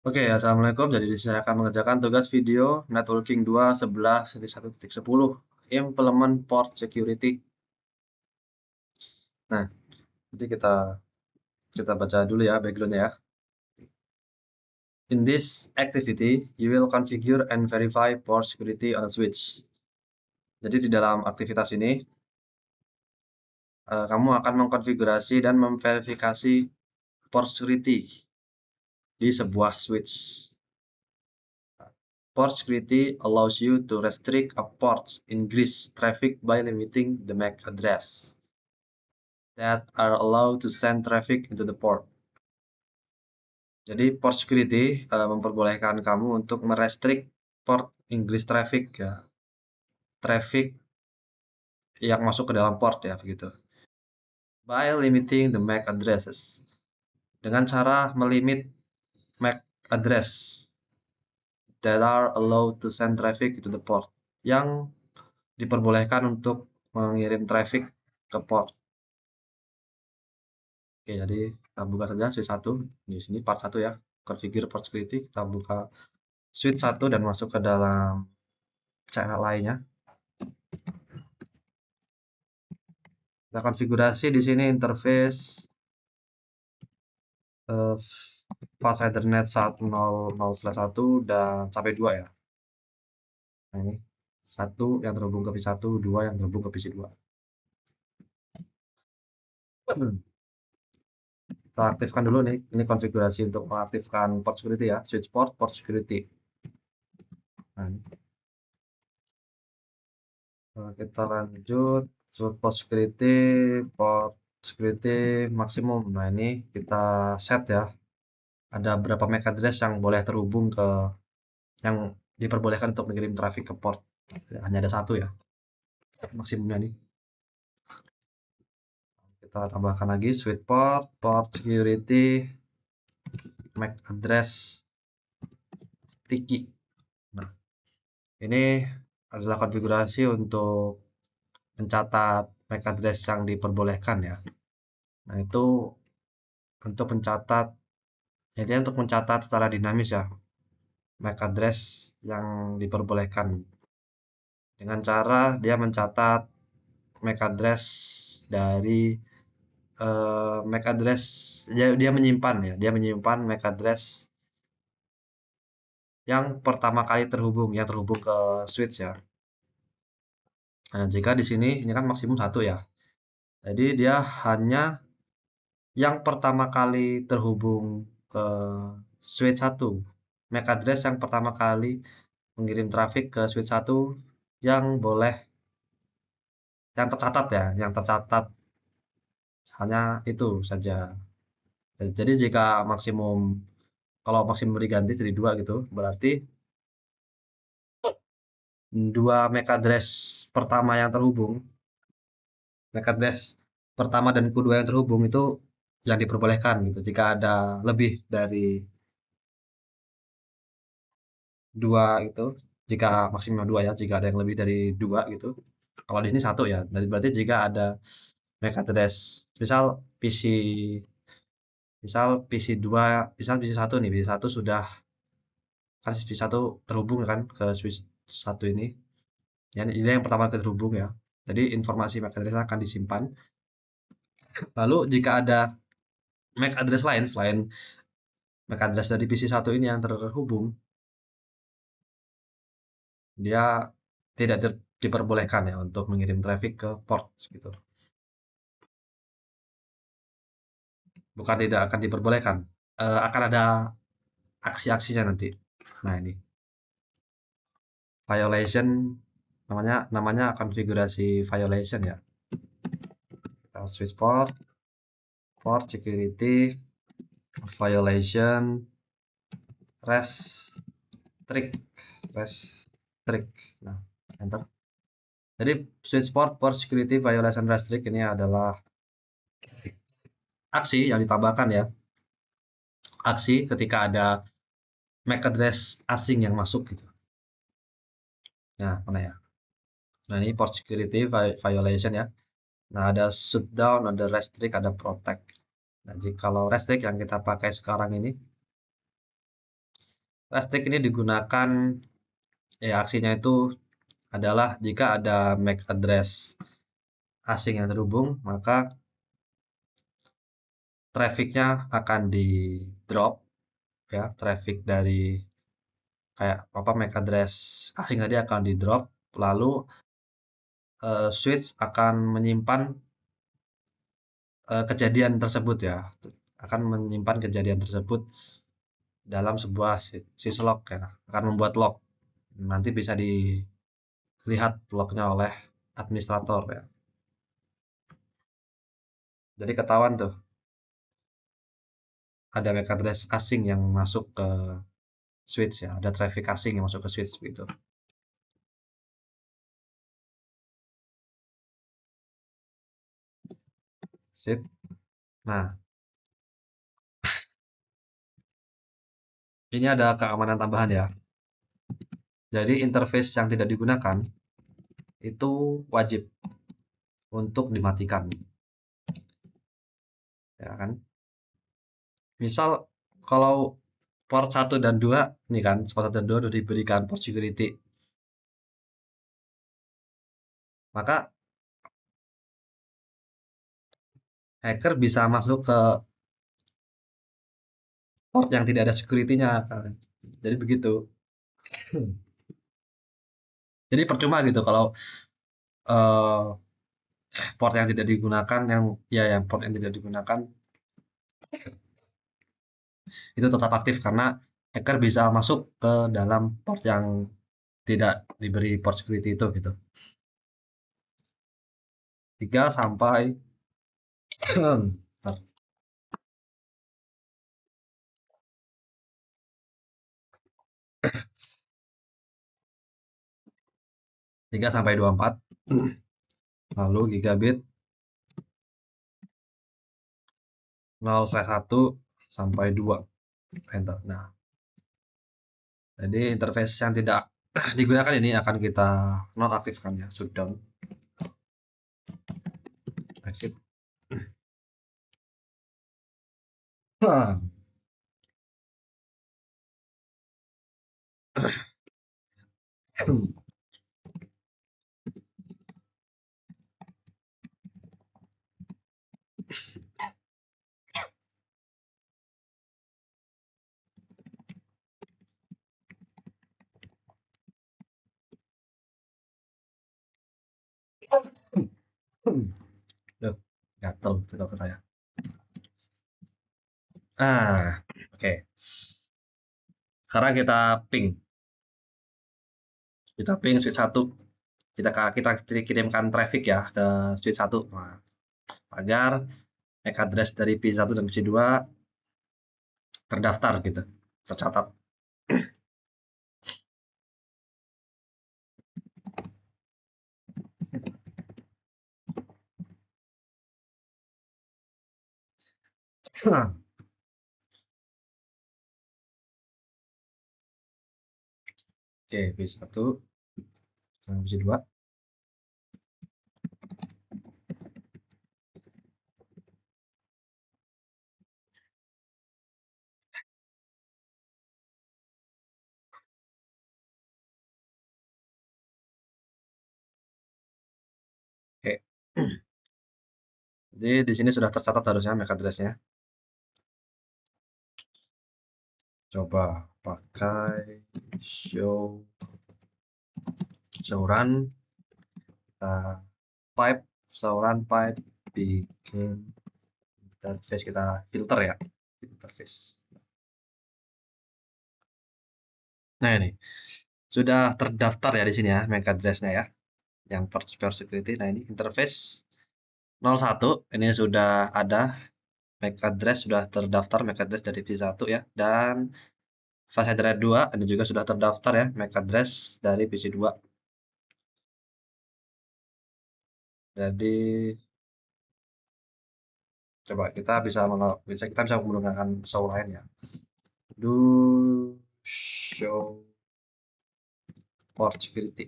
Oke, assalamualaikum. Jadi di sini akan mengerjakan tugas video networking 2 11.1.10 implement port security. Nah, jadi kita baca dulu ya backgroundnya ya. In this activity, you will configure and verify port security on a switch. Jadi di dalam aktivitas ini, kamu akan mengkonfigurasi dan memverifikasi port security di sebuah switch. Port security allows you to restrict a port's ingress traffic by limiting the MAC address that are allowed to send traffic into the port. Jadi port security memperbolehkan kamu untuk merestrict port ingress traffic ya, traffic yang masuk ke dalam port ya begitu. By limiting the MAC addresses, dengan cara melimit MAC address that are allowed to send traffic into the port, yang diperbolehkan untuk mengirim traffic ke port. Oke, jadi kita buka saja switch 1 di sini part 1 ya. Configure port security, kita buka switch 1 dan masuk ke dalam channel lainnya. Kita konfigurasi di sini interface fast Ethernet 100/1 dan sampai 2 ya. Nah, ini 1 yang terhubung ke PC1, 2 yang terhubung ke PC2. Kita aktifkan dulu nih, ini konfigurasi untuk mengaktifkan port security ya, switch port security. Nah, kita lanjut port security maksimum. Nah, ini kita set ya. Ada berapa MAC address yang boleh terhubung ke yang diperbolehkan untuk mengirim traffic ke port. Hanya ada 1 ya. Maksimumnya nih. Kita tambahkan lagi switch port security MAC address sticky. Nah, ini adalah konfigurasi untuk mencatat MAC address yang diperbolehkan ya. Nah, itu untuk mencatat, intinya untuk mencatat secara dinamis ya MAC address yang diperbolehkan. Dengan cara dia mencatat MAC address dari MAC address, dia menyimpan ya, dia menyimpan MAC address yang pertama kali terhubung ke switch ya. Nah, jika di sini ini kan maksimum 1 ya. Jadi dia hanya yang pertama kali terhubung ke switch 1, MAC address yang pertama kali mengirim traffic ke switch 1 yang boleh, yang tercatat ya, yang tercatat hanya itu saja. Jadi jika maksimum, kalau maksimum diganti jadi 2 gitu, berarti 2 MAC address pertama yang terhubung, MAC address pertama dan kedua yang terhubung itu yang diperbolehkan gitu. Jika ada lebih dari 2 itu, jika maksimal 2 ya, jika ada yang lebih dari 2 gitu. Kalau di sini 1 ya. Berarti jika ada MAC address misal PC PC 2, misal PC 1 nih, PC 1 sudah, kan PC 1 terhubung kan ke switch 1 ini. Ini yang pertama kali terhubung ya. Jadi informasi MAC address akan disimpan. Lalu jika ada MAC address lain selain MAC address dari PC 1 ini yang terhubung, dia tidak diperbolehkan ya untuk mengirim traffic ke port gitu. Bukan tidak akan diperbolehkan, akan ada aksi-aksinya nanti. Nah, ini violation, namanya konfigurasi violation ya. Kita switch port security violation restrict. Nah, enter. Jadi switch port security violation restrict ini adalah aksi yang ditambahkan ya. Aksi ketika ada MAC address asing yang masuk gitu. Nah, mana ya? Nah, ini port security violation ya. Nah, ada shutdown, ada restrict, ada protect. Nah, kalau restrict yang kita pakai sekarang ini, Restrict ini digunakan, ya aksinya itu adalah jika ada MAC address asing yang terhubung, maka trafficnya akan di drop, ya traffic dari kayak apa MAC address asing tadi akan di drop, lalu switch akan menyimpan kejadian tersebut ya, akan menyimpan kejadian tersebut dalam sebuah syslog ya, akan membuat log. Nanti bisa dilihat lognya oleh administrator ya. Jadi ketahuan tuh ada MAC address asing yang masuk ke switch ya, ada traffic asing yang masuk ke switch gitu. Sip. Nah, ini ada keamanan tambahan ya. Jadi interface yang tidak digunakan itu wajib untuk dimatikan. Ya kan? Misal kalau port 1 dan 2 nih kan, port 1 dan 2 sudah diberikan port security. Maka hacker bisa masuk ke port yang tidak ada security-nya kan. Jadi begitu. Jadi percuma gitu kalau eh, port yang tidak digunakan yang port yang tidak digunakan itu tetap aktif karena hacker bisa masuk ke dalam port yang tidak diberi port security itu gitu. 3 sampai 3 sampai 24 lalu gigabit 0/1 sampai 2 enter. Nah, jadi interface yang tidak digunakan ini akan kita nonaktifkan ya, shutdown, exit. Duh, gatel ke saya. Oke. Okay. Sekarang kita ping. Kita ping switch 1. Kita kirimkan traffic ya ke switch 1. Nah, agar MAC address dari PC1 dan PC2 terdaftar gitu, tercatat. Oke, PC1 dan PC2. Oke. Jadi di sini sudah tercatat harusnya MAC address-nya. Coba pakai show run, pipe run pipe bikin interface, kita filter ya interface. Nah ini sudah terdaftar ya di sini ya MAC address-nya ya, yang port security. Nah ini interface 01 ini sudah ada MAC address, sudah terdaftar MAC address dari PC1 ya, dan flash drive 2 ini juga sudah terdaftar ya MAC address dari PC2. Jadi coba kita bisa menggunakan show lain ya. Do show port security.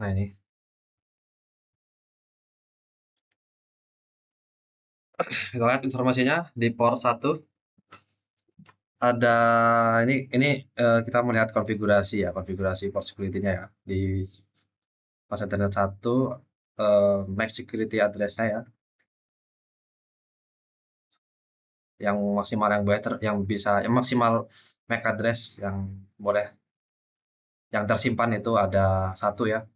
Nah ini Kita lihat informasinya di port 1 ada kita melihat konfigurasi ya, konfigurasi port security-nya ya. Di pas Ethernet 1 MAC security address-nya ya, yang maksimal yang maksimal MAC address yang boleh yang tersimpan itu ada satu ya,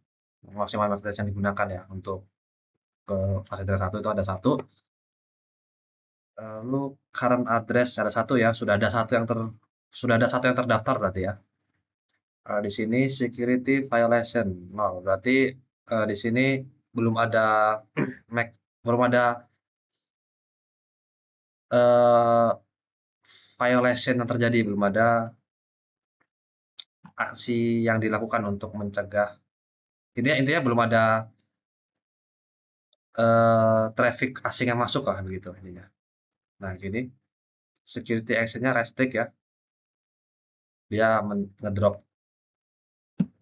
maksimal MAC address yang digunakan ya untuk ke fasilitas satu itu ada satu. Lalu current address ada satu ya, sudah ada satu yang terdaftar berarti ya. Di sini security violation nol, berarti di sini belum ada MAC, belum ada eh, violation yang terjadi, belum ada aksi yang dilakukan untuk mencegah. Intinya belum ada traffic asing yang masuk lah begitu intinya. Nah, gini security action-nya restrict ya. Dia ngedrop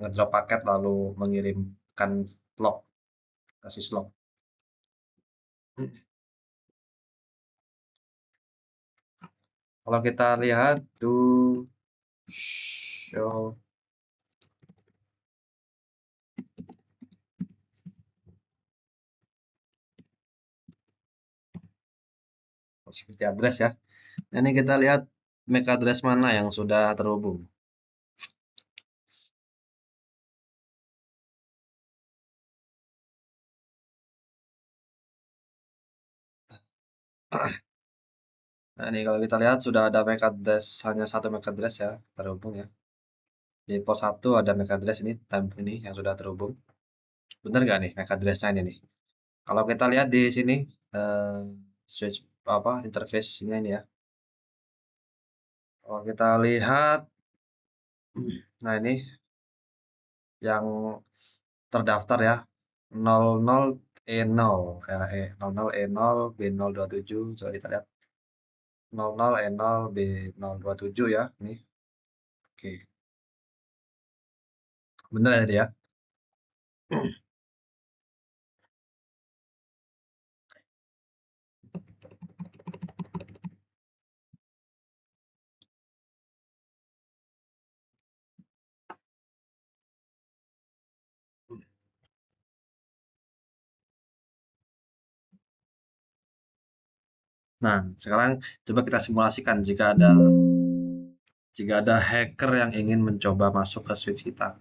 ngedrop paket lalu mengirimkan log, kasih log. Kalau kita lihat tuh show security address ya. Ini kita lihat MAC address mana yang sudah terhubung. Nah, ini kalau kita lihat sudah ada MAC address, hanya satu MAC address ya terhubung ya. Di port 1 ada MAC address ini yang sudah terhubung. Benar nggak nih MAC address-nya ini nih? Kalau kita lihat di sini switch interface-nya ini ya. Kalau kita lihat, nah ini yang terdaftar ya 00E0 ya 00E0 B027, coba kita lihat 00E0 B027 ya ini. Oke, bener ya dia. Nah, sekarang coba kita simulasikan jika ada hacker yang ingin mencoba masuk ke switch kita.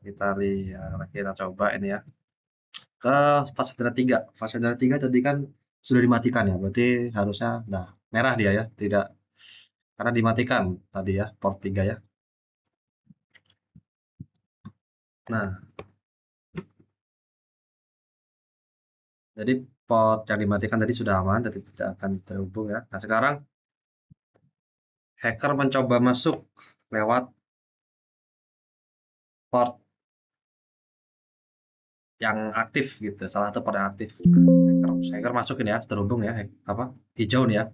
Kita coba ini ya ke fase 3. Fase 3 tadi kan sudah dimatikan ya, berarti harusnya nah merah dia ya, tidak karena dimatikan tadi ya port 3 ya. Nah, jadi port yang dimatikan tadi sudah aman, jadi tidak akan terhubung ya. Nah, sekarang hacker mencoba masuk lewat port yang aktif gitu, salah satu port yang aktif. Hacker masukin ya, terhubung ya, hijau nih ya.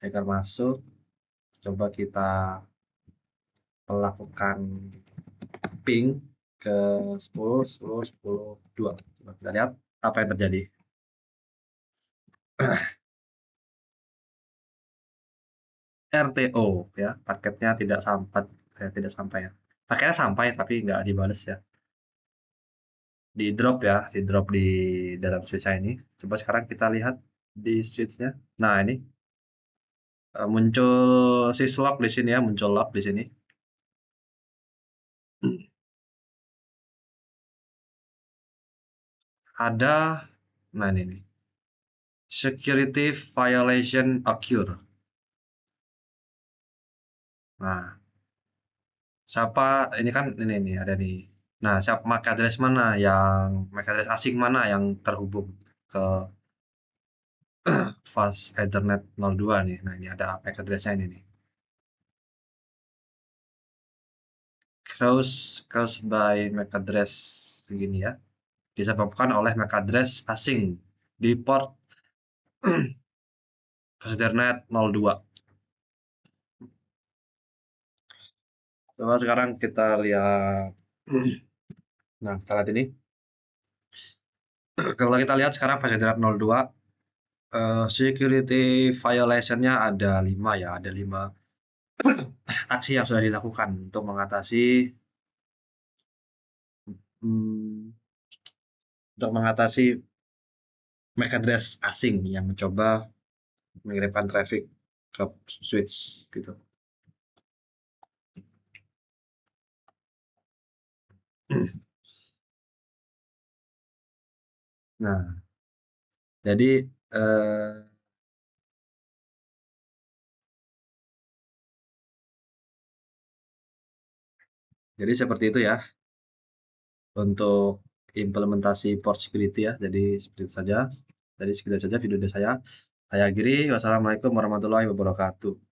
Hacker masuk, coba kita melakukan ping ke 10, 10, 10, 2. Coba kita lihat apa yang terjadi. RTO ya, paketnya tidak sampai ya. Paketnya sampai tapi nggak dibales ya. Di drop di dalam switch ini. Coba sekarang kita lihat di switchnya. Nah ini muncul syslog di sini ya, muncul log di sini. Ada, nah ini nih, security violation occur. Nah, siapa ini kan ini nih ada nih. Nah, MAC address mana MAC address asing mana yang terhubung ke fast Ethernet 02 nih. Nah, ini ada MAC address-nya ini nih. Caused by MAC address begini ya. Disebabkan oleh MAC address asing di port fast Ethernet 02. Coba sekarang kita lihat. Nah, kita lihat ini. Kalau kita lihat sekarang versi draft 02, security violation-nya ada 5 ya, ada 5 aksi yang sudah dilakukan untuk mengatasi hmm, MAC address asing yang mencoba mengirimkan traffic ke switch gitu. Nah, jadi eh, seperti itu ya untuk implementasi port security ya. Jadi seperti itu saja. Jadi sekian saja video dari saya. Saya Giri. Wassalamualaikum warahmatullahi wabarakatuh.